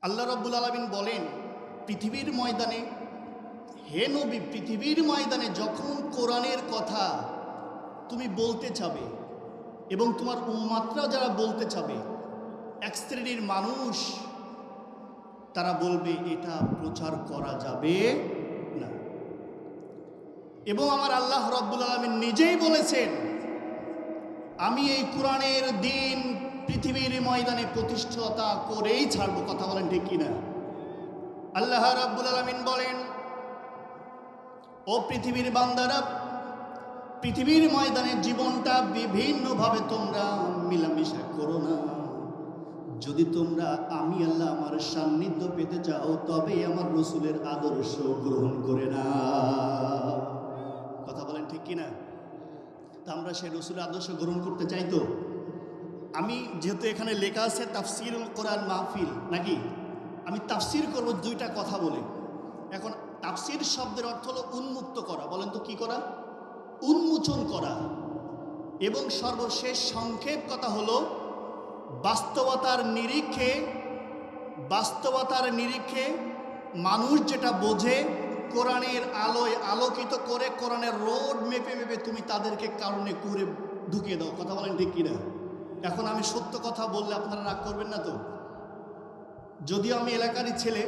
আল্লাহ রাব্বুল আলামিন বলেন পৃথিবীর ময়দানে, হে নবী, পৃথিবীর ময়দানে যখন কোরআনের কথা তুমি বলতে চাবে এবং তোমার উম্মাতরা যারা বলতে চাবে, এক শ্রেণীর মানুষ তারা বলবে এটা প্রচার করা যাবে না। এবং আমার আল্লাহ রাব্বুল আলামিন নিজেই বলেছেন, আমি এই কোরআনের দিন পৃথিবীর ময়দানে প্রতিষ্ঠাতা করেই ছাড়বো। কথা বলেন ঠিক কিনা? আল্লাহ রাব্বুল আলামিন বলেন, ও পৃথিবীর বান্দারা, পৃথিবীর ময়দানে জীবনটা বিভিন্নভাবে তোমরা মিলামিশা করো না। যদি তোমরা আমি আল্লাহ আমার সান্নিধ্য পেতে চাও, তবে আমার রসুলের আদর্শ গ্রহণ করে না। কথা বলেন ঠিক কিনা? তা আমরা সেই রসুলের আদর্শ গ্রহণ করতে চাই তো? আমি যেহেতু এখানে লেখা আছে তাফসিরুল কোরআন মাহফিল, নাকি আমি তাফসির করব দুইটা কথা বলে। এখন তাফসির শব্দের অর্থ হলো উন্মুক্ত করা। বলেন তো কি করা? উন্মোচন করা। এবং সর্বশেষ সংক্ষেপ কথা হলো বাস্তবতার নিরিখে মানুষ যেটা বোঝে, কোরআনের আলোয় আলোকিত করে কোরআনের রোড মেপে মেপে তুমি তাদেরকে কারণে করে ঢুকিয়ে দাও। কথা বলেন ঠিক কিনা? এখন আমি সত্য কথা বললে আপনারা রাগ করবেন না তো? যদিও আমি এলাকারই ছেলে,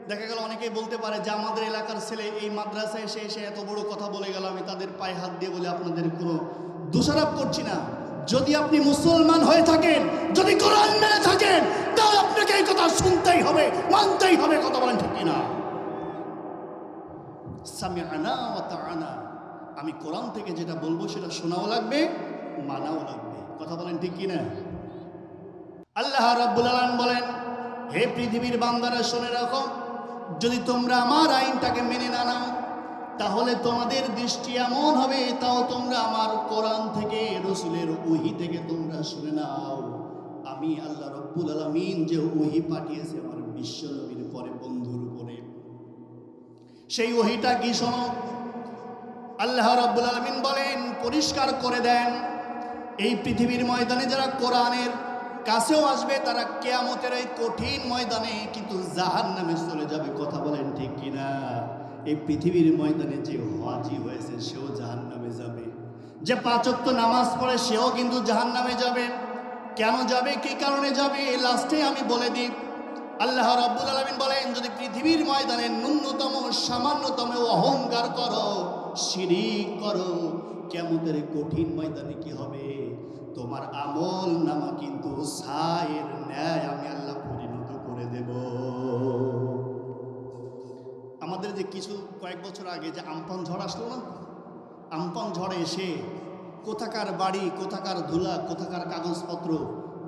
দেখা গেল অনেকেই বলতে পারে যে আমাদের এলাকার ছেলে এই মাদ্রাসায় এসে এত বড় কথা বলে গেল, আমি তাদের পায়ে হাত দিয়ে বলে আপনাদের কোনো দোষারোপ করছি না। যদি আপনি মুসলমান হয়ে থাকেন, যদি কোরআন মেনে থাকেন, তাহলে আপনাকে এই কথা শুনতেই হবে, মানতেই হবে। কথা বলেন ঠিক কিনা? সামিআনা ওয়া তাআনা, আমি কোরআন থেকে যেটা বলবো সেটা শোনাও লাগবে, মানাও লাগবে। কথা বলেন ঠিক কিনা? আল্লাহ রাব্বুল আলামিন বলেন, হে পৃথিবীর বান্দারা শুনে রাখো, যদি তোমরা আমার আইনটাকে মেনে না নাও, তাহলে তোমাদের দৃষ্টি এমন হবে, তাও তোমরা আমার কোরআন থেকে, রসুলের ওহী থেকে তোমরা শুনে নাও। আমি আল্লাহ রাব্বুল আলামিন যে ওহী পাঠিয়েছে আমার বিশ্ব নবীর পরে বন্ধুর উপরে, সেই ওহীটা কি শোনো। আল্লাহ রাব্বুল আলামিন বলেন, পরিষ্কার করে দেন, এই পৃথিবীর ময়দানে যারা কোরআনের কাছেও আসবে তারা কিয়ামতের এই কঠিন ময়দানে কিন্তু জাহান্নামে চলে যাবে। কথা বলেন ঠিক কিনা? এই পৃথিবীর ময়দানে যে হাজি হয়েছে সেও জাহান্নামে যাবে, যে 5 ওয়াক্ত নামাজ পড়ে সেও কিন্তু জাহান্নামে যাবে। কেন যাবে, কি কারণে যাবে, লাস্টে আমি বলে দিই। আল্লাহ রাব্বুল আলামিন বলেন, যদি পৃথিবীর ময়দানে ন্যূনতম সামান্যতম অহংকার করো, শিরিক করো, কিয়ামতের কঠিন ময়দানে কি হবে, তোমার আমল নামা কিন্তু ছায়ের ন্যায় আমি আল্লাহ পরিণত করে দেব। আমাদের যে কয়েক বছর আগে যে আমফান ঝড় আসলো না, আমফান ঝড়ে এসে কোথাকার বাড়ি, কোথাকার ধুলা, কোথাকার কাগজপত্র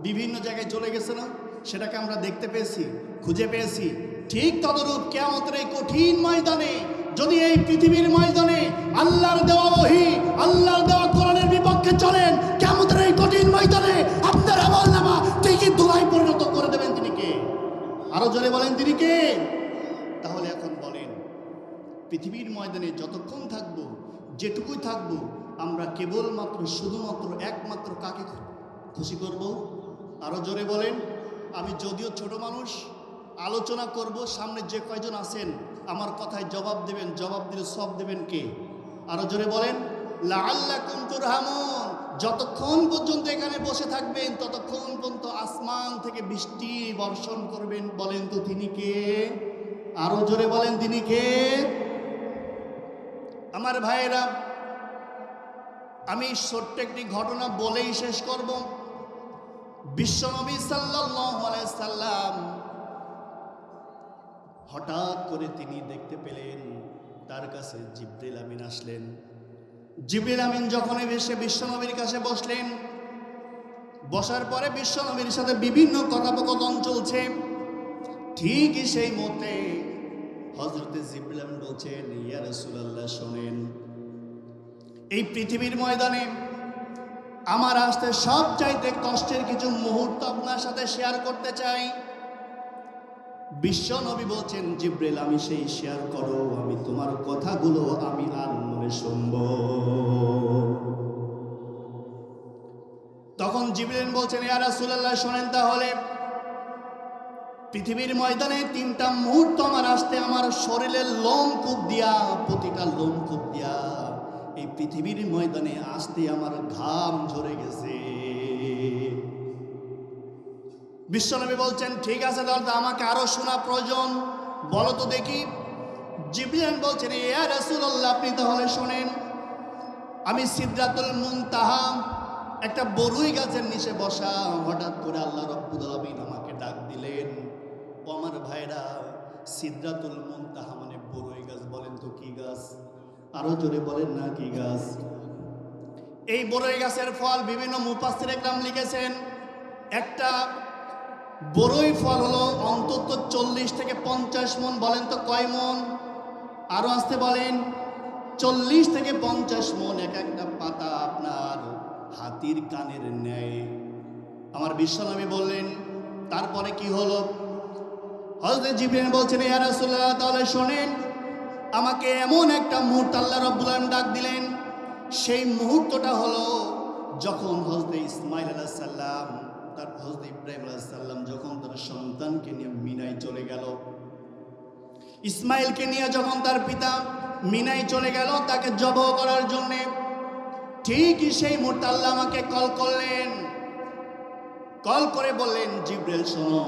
বিভিন্ন জায়গায় চলে গেছে না, সেটাকে আমরা দেখতে পেয়েছি, খুঁজে পেয়েছি। ঠিক তদরূপ কিয়ামতের এই কঠিন ময়দানে যদি এই পৃথিবীর ময়দানে আল্লাহর দেওয়া ওহী, আল্লাহর দেওয়া কোরআনের বিপক্ষে চলেন, কিয়ামতের এই কঠিন ময়দানে আপনার আমলনামা ঠিকই ধুলায় পরিণত করে দেবেন। তিনি কে? আরো জোরে বলেন, তিনি কে? তাহলে এখন বলেন, পৃথিবীর ময়দানে যতক্ষণ থাকবো, যেটুকুই থাকবো, আমরা কেবলমাত্র শুধুমাত্র একমাত্র কাকে খুশি করব? আরো জোরে বলেন। আমি যদিও ছোট মানুষ, আলোচনা করব, সামনে যে কয়জন আছেন আমার কথায় জবাব দেবেন, জবাব দিলে সব দেবেন কে? আরো জোরে বলেন, লাআল্লাকুম তুরহামুন। যতক্ষণ পর্যন্ত এখানে বসে থাকবেন ততক্ষণ পর্যন্ত আসমান থেকে বৃষ্টি বর্ষণ করবেন। বলেন তো তিনি কে? আরো জোরে বলেন, তিনি কে? আমার ভাইয়েরা, আমি ছোট্ট একটি ঘটনা বলেই শেষ করব। বিশ্বনবী সাল্লাল্লাহু আলাইহি সাল্লাম হঠাৎ করে তিনি দেখতে পেলেন তার কাছে জিবরিল আমিন আসলেন। জিবরিল আমিন যখন এসে বিশ্বনবীর কাছে বসলেন, বসার পরে বিশ্বনবীর সাথে বিভিন্ন কথোপকথন চলছে। ঠিকই সেই মুহূর্তে হযরতে জিবরিল আমিন বলছেন, ইয়া রাসূলুল্লাহ, শোনেন, এই পৃথিবীর ময়দানে আমার আসতে সবচাইতে কষ্টের কিছু মুহূর্ত আপনার সাথে শেয়ার করতে চাই। বিশ্ব নবী বলছেন, জিবরিল, আমি সেই শেয়ার করো, আমি তোমার কথাগুলো আমি আর মনে শুনব। তখন জিবরিল বলছেন, ইয়া রাসূলুল্লাহ, শোনেন তাহলে। পৃথিবীর ময়দানে 3টা মুহূর্ত আমার আসতে আমার শরীরের লোমকূপ দিয়া, প্রতিটা লোমকূপ দিয়া এই পৃথিবীর ময়দানে আসতে আমার ঘাম ঝরে গেছে। বিশ্বনবী বলছেন, ঠিক আছে তাহলে আমাকে আরো শোনা প্রয়োজন, বলো তো দেখি। জিবরিল বলছেন, ইয়া রাসূলুল্লাহ, আপনি তাহলে শোনেন। আমি সিদরাতুল মুনতাহা, একটা বরুই গাছের নিচে বসা, হঠাৎ করে আল্লাহ রাব্বুল আলামিন আমাকে ডাক দিলেন। ও আমার ভাইরা, সিদরাতুল মুনতাহা মানে বরুই গাছ। বলেন তো কি গাছ? আরো জোরে বলেন না, কি গাছ? এই বরুই গাছের ফল বিভিন্ন মুফাসসির একরাম লিখেছেন, একটা বরুই ফল হলো অন্তত 40 থেকে 50 মণ। বলেন তো কয় মণ? আরো আসতে বলেন। 40 থেকে 50 মণ। এক একটা পাতা আপনার হাতির কানের ন্যায়। আমার বিশ্বনবী বললেন, তারপরে কি হলো? হযরত জিবরিল বলছেন, ইয়া রাসূলুল্লাহ, তাহলে শোনেন, আমাকে এমন একটা মুহূর্ত আল্লাহ রাব্বুল আলামিন ডাক দিলেন। সেই মুহূর্তটা হলো যখন হযরত ইসমাঈল আলাইহিস সালাম, তার হযরত ইব্রাহিম আলাইহিস সালাম যখন তার সন্তানকে নিয়ে মিনায় চলে গেল। ইসমাঈলকে নিয়ে যখন তার পিতা মিনায় চলে গেল তাকে জবাহ করার জন্য, ঠিকই সেই মুহূর্তে আল্লাহ আমাকে কল করলেন। কল করে বললেন, জিবরিল শোনো,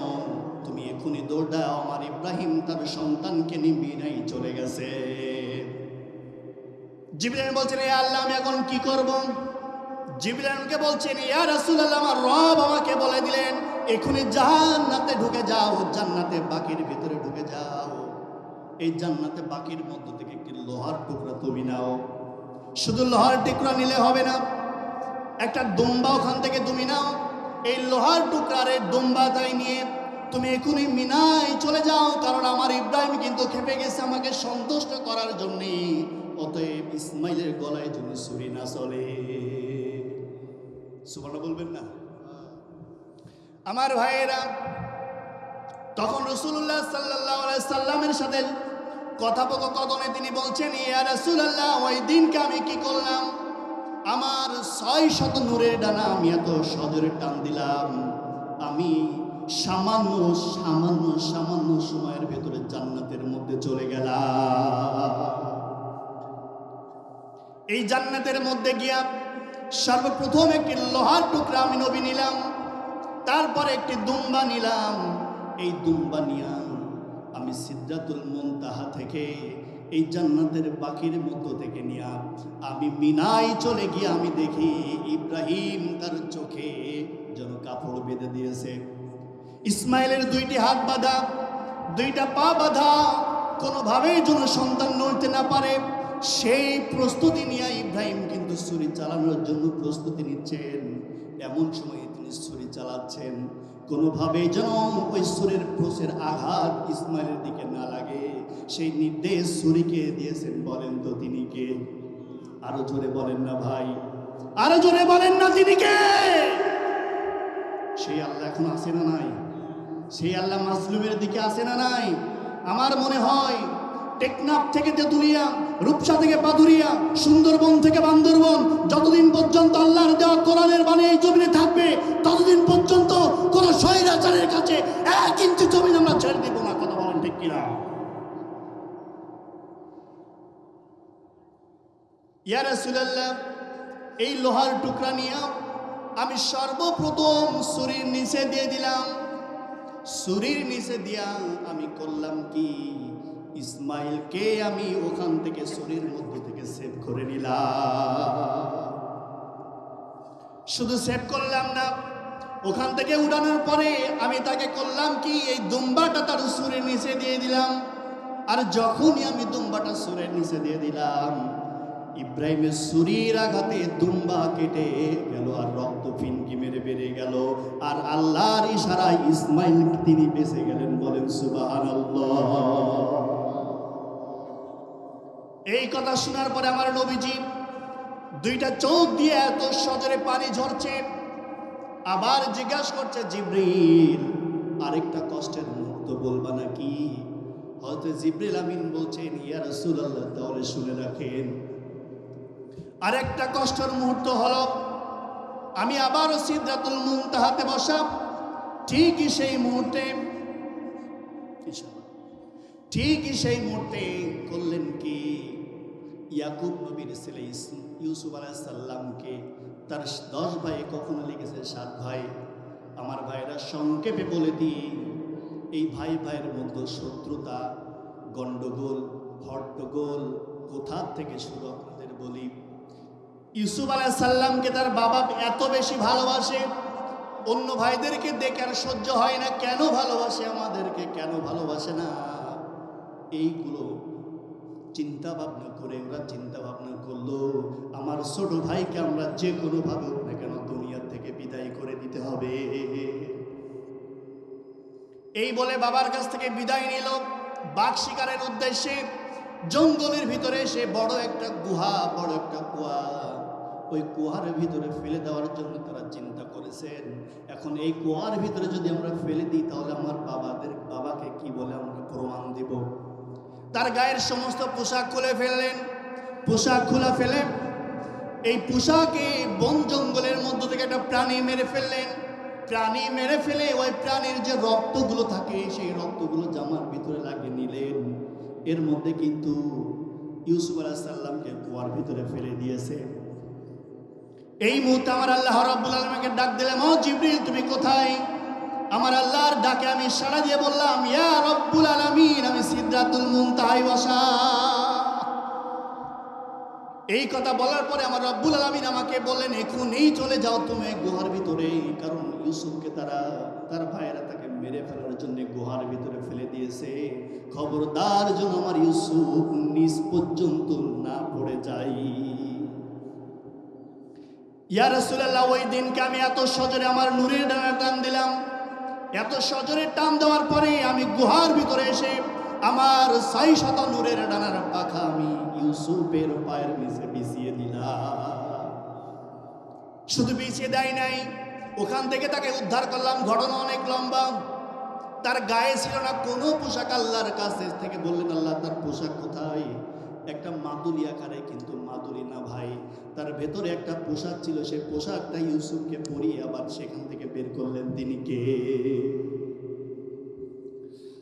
তুমি এখনই দৌড় দাও, আমার ইব্রাহিম তার সন্তানকে নিয়ে মিনায় চলে গেছে। জিবরিল বলছেন, ইয়া আল্লাহ, আমি এখন কি করব? জিবরিল আমাকে বলছেন, ইয়া রাসূলুল্লাহ, আমার রব আমাকে বলে দিলেন, এখনই জান্নাতে ঢুকে যাও, জান্নাতে বাকির ভিতরে ঢুকে যাও। এই জান্নাতে বাকির মধ্য থেকে একটি লোহার টুকরা তুমি নাও। শুধু লোহার টুকরা নিলে হবে না, একটা দুম্বা ওখান থেকে তুমি নাও। এই লোহার টুকরার দুম্বাটাই নিয়ে তুমি এখনই মিনায় চলে যাও, কারণ আমার ইব্রাহিম কিন্তু খেপে গেছে আমাকে সন্তুষ্ট করার জন্য। অতএব ইসমাইলের গলায় যেন ছুরি না চলে। সুবহানাল্লাহ বলবেন না? আমার ভাইয়েরা, তখন রাসূলুল্লাহ সাল্লাল্লাহু আলাইহি সাল্লামের সাথে কথোপকথনে তিনি বলছেন, ইয়া রাসূলুল্লাহ, ওই দিনকে আমি কি করলাম? আমার 600 নূরের ডানা আমি এত সজোরে টান দিলাম, আমি সামান্য সামান্য সামান্য সময়ের ভেতরে জান্নাতের মধ্যে চলে গেলাম। এই জান্নাতের মধ্যে গিয়া সর্বপ্রথম একটি লোহার টুকরা আমি নবী নিলাম, তারপরে একটি দুম্বা নিলাম। এই দুম্বা নিয়া আমি সিদরাতুল মুনতাহা থেকে এই জান্নাতের বাকির মধ্য থেকে নিয়া আমি মিনায় চলে গিয়ে আমি দেখি ইব্রাহিম তার চোখে যেন কাপড় বেঁধে দিয়েছে। ইসমাইলের 2টি হাত বাঁধা, 2টা পা বাঁধা, কোনোভাবেই যেন সন্তান নড়তে না পারে সেই প্রস্তুতি নিয়ে ইব্রাহিম কিন্তু ছুরি চালানোর জন্য প্রস্তুতি নিচ্ছেন। এমন সময় তিনি ছুরি চালাচ্ছেন, কোনোভাবেই যেন ওই ছুরির প্রসের আঘাত ইসমাইলের দিকে না লাগে সেই নির্দেশ ছুরিকে দিয়েছেন। বলেন তো তিনি কে? আরো জোরে বলেন না ভাই, আরো জোরে বলেন না, তিনি কে? সেই আল্লাহ এখন আছে না নাই? সেই আল্লাহ মাজলুমের দিকে আছে না নাই? আমার মনে হয় টেকনাফ থেকে তেতুলিয়া, রূপসা থেকে পাথুরিয়া, সুন্দরবন থেকে বান্দরবন, যতদিন পর্যন্ত আল্লাহর দেওয়া কোরআনের বাণী এই জমিনে থাকবে ততদিন পর্যন্ত কোন স্বৈরাচারের কাছে 1 ইঞ্চি জমিন আমরা ছেড়ে দেব না। কথা বলেন ঠিক কিনা? ইয়া রাসূলুল্লাহ, এই লোহার টুকরা নিয়ে আমি সর্বপ্রথম ছুরির নিচে দিয়ে দিলাম। ছুরির নিচে দিয়া আমি করলাম কি, ইসমাইলকে আমি ওখান থেকে ছুরির মধ্যে থেকে সেভ করে নিলাম। শুধু সেভ করলাম না, ওখান থেকে উড়ানোর পরে আমি তাকে করলাম কি, এই দুম্বাটা তার ছুরির নিচে দিয়ে দিলাম। আর যখনই আমি দুম্বাটা ছুরির নিচে দিয়ে দিলাম, ইব্রাহিমের ছুরির আঘাতে দুম্বা কেটে গেল আর রক্ত ফিনকি মেরে বেড়ে গেল। আর আল্লাহর ইশারায় ইসমাইল তিনি বেঁচে গেলেন। বলেন সুবহানাল্লাহ। এই কথা শোনার পরে আমার নবীজি 2টা চোখ দিয়ে এত সজোরে পানি ঝরছে। আবার জিজ্ঞাসা করছে, জিবরিল, আরেকটা কষ্টের মুহূর্ত বলবা নাকি? হযরত জিবরিল আমিন বলছেন, ইয়া রাসূলুল্লাহ, তাহলে শুনে রাখেন। আরেকটা কষ্টের মুহূর্ত হলো, আমি আবারও সিদরাতুল মুনতাহাতে বসা। ঠিকই সেই মুহূর্তে ইনশাআল্লাহ। ঠিকই সেই মুহূর্তে করলেন কি, ইয়াকুব নবীর ছেলে ইউসুফ আলাইহিস সালামকে তার 10 ভাই কখনো লিখেছে 7 ভাই। আমার ভাইরা সংক্ষেপে বলে দিই, এই ভাই ভাইয়ের মধ্যে শত্রুতা, গন্ডগোল, হট্টগোল কোথা থেকে শুরু আপনাদের বলি। ইউসুফ আলাইহিস সালামকে তার বাবা এত বেশি ভালোবাসে, অন্য ভাইদেরকে দেখে আর সহ্য হয় না। কেন ভালোবাসে আমাদেরকে, কেন ভালোবাসে না, এইগুলো চিন্তা ভাবনা করে ওরা চিন্তা ভাবনা করলো আমার ছোট ভাইকে আমরা যে কোনো ভাবে হোক না কেন দুনিয়া থেকে বিদায় করে দিতে হবে। এই বলে বাবার কাছ থেকে বিদায় নিল বাঘ শিকারের উদ্দেশ্যে। জঙ্গলের ভিতরে সে বড় একটা গুহা, বড় একটা কুয়া, ওই কুয়ার ভিতরে ফেলে দেওয়ার জন্য তারা চিন্তা করেছেন। এখন এই কুয়ার ভিতরে যদি আমরা ফেলে দিই তাহলে আমার বাবাকে কি বলে আমরা প্রমাণ দিব। তার গায়ের সমস্ত পোশাক খুলে ফেললেন। পোশাক খোলা ফেলে এই পোশাকে বন জঙ্গলের মধ্য থেকে একটা প্রাণী মেরে ফেললেন। প্রাণী মেরে ফেলে ওই প্রাণীর যে রক্তগুলো থাকে সেই রক্তগুলো জামার ভিতরে লাগিয়ে নিলেন। এর মধ্যে কিন্তু ইউসুফ আলাইহিস সালামকে কুয়ার ভিতরে ফেলে দিয়েছে। এই মুহূর্তে আমার আল্লাহ রাব্বুল আলামিনকে ডাক দিলাম, ও জিবরিল তুমি কোথায়? আমার আল্লাহর ডাকে আমি সাড়া দিয়ে বললাম, ইয়া রাব্বুল আলামিন, আমি সিদরাতুল মুনতাহায় বসা। এই কথা বলার পরে আমার রব্বুল আলামিন আমাকে বললেন, এখনই চলে যাও তুমি গুহার ভিতরে, কারণ ইউসুফকে তার ভাইয়েরা তাকে মেরে ফেলার জন্য গুহার ভিতরে ফেলে দিয়েছে। খবরদার যেন আমার ইউসুফ নিজ পর্যন্ত না পড়ে যায়। ইয়া রাসূলুল্লাহ, ওই দিনকে আমি এত সজোরে আমার নূরের ডানা টান দিলাম। এত সজোরে টান দেওয়ার পরে আমি গুহার ভিতরে এসে আমার 600 নূরের ডানার পাখা আমি ইউসুফের পায়ের নিচে বিছিয়ে দিলাম। শুধু বিছিয়ে দেয় নাই, ওখান থেকে তাকে উদ্ধার করলাম। ঘটনা অনেক লম্বা। তার গায়ে ছিল না কোনো পোশাক। আল্লাহর কাছে থেকে বললেন, আল্লাহ তার পোশাক কোথায়? একটা মাদুলি আকারে, কিন্তু মাদুলি না ভাই, তার ভেতরে একটা পোশাক ছিল। সেই পোশাকটা ইউসুফকে পরিয়ে আবার সেখান থেকে বের করলেন। তিনি কে?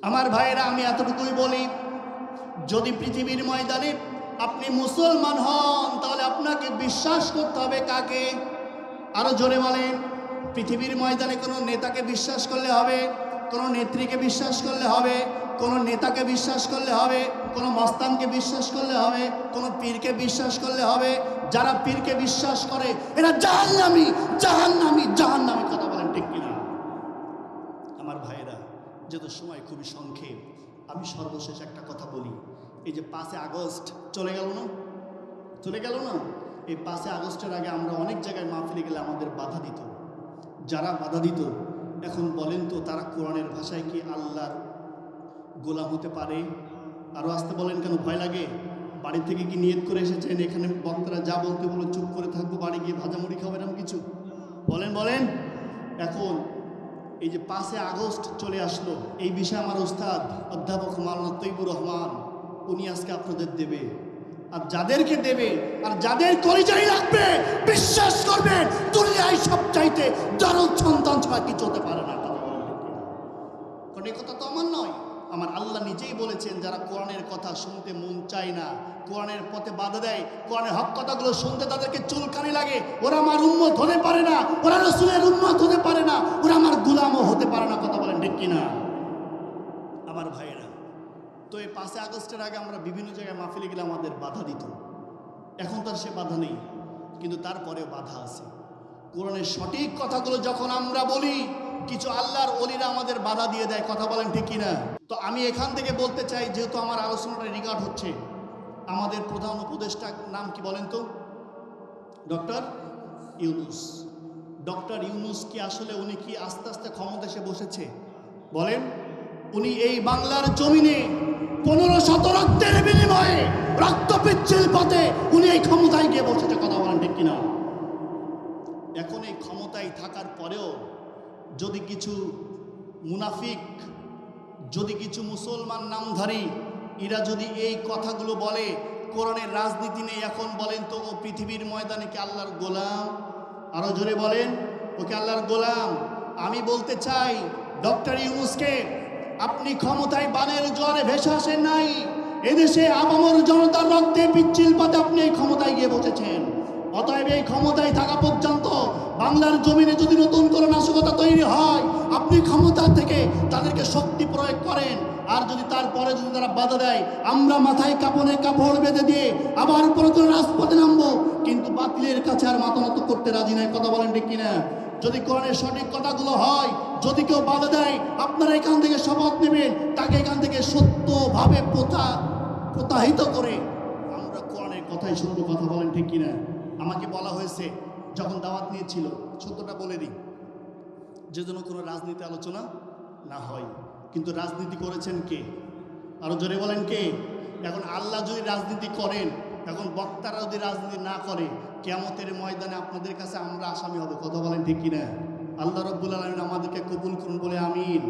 আমার ভাইরা, আমি এতটুকুই বলি, যদি পৃথিবীর ময়দানে আপনি মুসলমান হন তাহলে আপনাকে বিশ্বাস করতে হবে কাকে? আরো জোরে বলেন। পৃথিবীর ময়দানে কোনো নেতাকে বিশ্বাস করলে হবে, কোনো নেত্রীকে বিশ্বাস করলে হবে, কোনো নেতাকে বিশ্বাস করলে হবে, কোনো মস্তানকে বিশ্বাস করলে হবে, কোনো পীরকে বিশ্বাস করলে হবে। যারা পীরকে বিশ্বাস করে এরা জাহান্নামী, জাহান্নামী, জাহান্নামী। কথা বলেন ঠিক কিনা? আমার ভাইরা, যেহেতু সময় খুবই সংক্ষেপ, আমি সর্বশেষ একটা কথা বলি। এই যে 5 আগস্ট চলে গেল না, চলে গেল না, এই 5 আগস্টের আগে আমরা অনেক জায়গায় মাহফিলে গেলে আমাদের বাধা দিত। যারা বাধা দিত, এখন বলেন তো তারা কোরআনের ভাষায় কি আল্লাহর গোলাম হতে পারে? আরও আসতে বলেন কেন? ভয় লাগে? বাড়ি থেকে কি নিয়ত করে এসেছেন এখানে বক্তারা যা বলতে বলে চুপ করে থাকবো, বাড়ি গিয়ে ভাজামুড়ি খাবো, এরকম কিছু? বলেন বলেন। এখন এই যে 5 আগস্ট চলে আসলো, এই বিষয়ে আমার উস্তাদ অধ্যাপক মাওলানা তৈবুর রহমান উনি আজকে আপনাদের দেবে। আর যাদেরকে দেবে আর যাদের কলিজায় লাগবে, বিশ্বাস করবেন দুনিয়ায় সবচাইতে দরদ সন্তান ছাড়া কিছু হতে পারে না। কারণ এই কথা তো আমার নয়, আমার আল্লাহ নিজেই বলেছেন, যারা কোরআনের কথা শুনতে মন চায় না, কোরআনের পথে বাধা দেয়, কোরআনের হক কথাগুলো শুনতে তাদেরকে চুলকানি লাগে, ওরা আমার উম্মত হতে পারে না, ওরা রাসূলের উম্মত হতে পারে না, ওরা আমার গোলামও হতে পারে না। কথা বলেন ঠিক কিনা? আমার ভাইয়েরা, তো এই 5 আগস্টের আগে আমরা বিভিন্ন জায়গায় মাহফিলে গেলে আমাদের বাধা দিত। এখন তার সে বাধা নেই, কিন্তু তারপরেও বাধা আছে। কোরআনের সঠিক কথাগুলো যখন আমরা বলি, কিছু আল্লাহর ওলিরা আমাদের বাধা দিয়ে দেয়। কথা বলেন ঠিক কিনা? তো আমি এখান থেকে বলতে চাই, যেহেতু আমার আলোচনাটা রেকর্ড হচ্ছে, আমাদের প্রধান উপদেষ্টার নাম কি বলেন তো? ডক্টর ইউনূস। ডক্টর ইউনূস কি আসলে উনি কি আস্তে আস্তে ক্ষমতা এসে বসেছে? বলেন। উনি এই বাংলার জমিনে 1500 রক্তের বিনিময়ে, রক্ত পিচ্ছিল পথে উনি এই ক্ষমতায় গিয়ে বসেছে। কথা বলেন ঠিক কিনা? এখন এই ক্ষমতায় থাকার পরেও যদি কিছু মুনাফিক, যদি কিছু মুসলমান নামধারী এরা যদি এই কথাগুলো বলে, কোরআনের রাজনীতি নেই, এখন বলেন তো ও পৃথিবীর ময়দানে কি আল্লাহর গোলাম? আরো জোরে বলেন, ওকে আল্লাহর গোলাম? আমি বলতে চাই, ডক্টর ইউনূসকে আপনি ক্ষমতায় বানের জোয়ারে ভেসে আসেন নাই। এদেশে আপামর জনতার রক্তে পিচ্ছিল পাতে আপনি এই ক্ষমতায় গিয়ে বসেছেন। অতএব এই ক্ষমতায় থাকা পর্যন্ত বাংলার জমিনে যদি নতুন করে নাশকতা তৈরি হয়, আপনি ক্ষমতা থেকে তাদেরকে শক্তি প্রয়োগ করেন। আর যদি তারপরে যদি তারা বাধা দেয়, আমরা মাথায় কাপড় বেঁধে দিয়ে আবার পুরোপুরি রাজপথে নামবো। কিন্তু বাতিলের কাছে আর মাথা নত করতে রাজি নাই। কথা বলেন ঠিক কিনা? যদি কোরআনের সঠিক কথাগুলো হয়, যদি কেউ বাধা দেয়, আপনারা এখান থেকে শপথ নেবেন, তাকে এখান থেকে সত্যভাবে প্রতাহিত করে আমরা কোরআনের কথাই শুনবো। কথা বলেন ঠিক কিনা? আমাকে বলা হয়েছে যখন দাওয়াত নিয়েছিল, সত্যটা বলে দিই, যে জন্য কোনো রাজনীতি আলোচনা না হয়। কিন্তু রাজনীতি করেছেন কে? আরো জোরে বলেন কে? এখন আল্লাহ যদি রাজনীতি করেন, এখন বক্তারা যদি রাজনীতি না করে, কিয়ামতের ময়দানে আপনাদের কাছে আমরা আসামি হব। কথা বলেন ঠিক কিনা? আল্লাহ রাব্বুল আলামিন আমাদেরকে কবুল করুন বলে আমিন।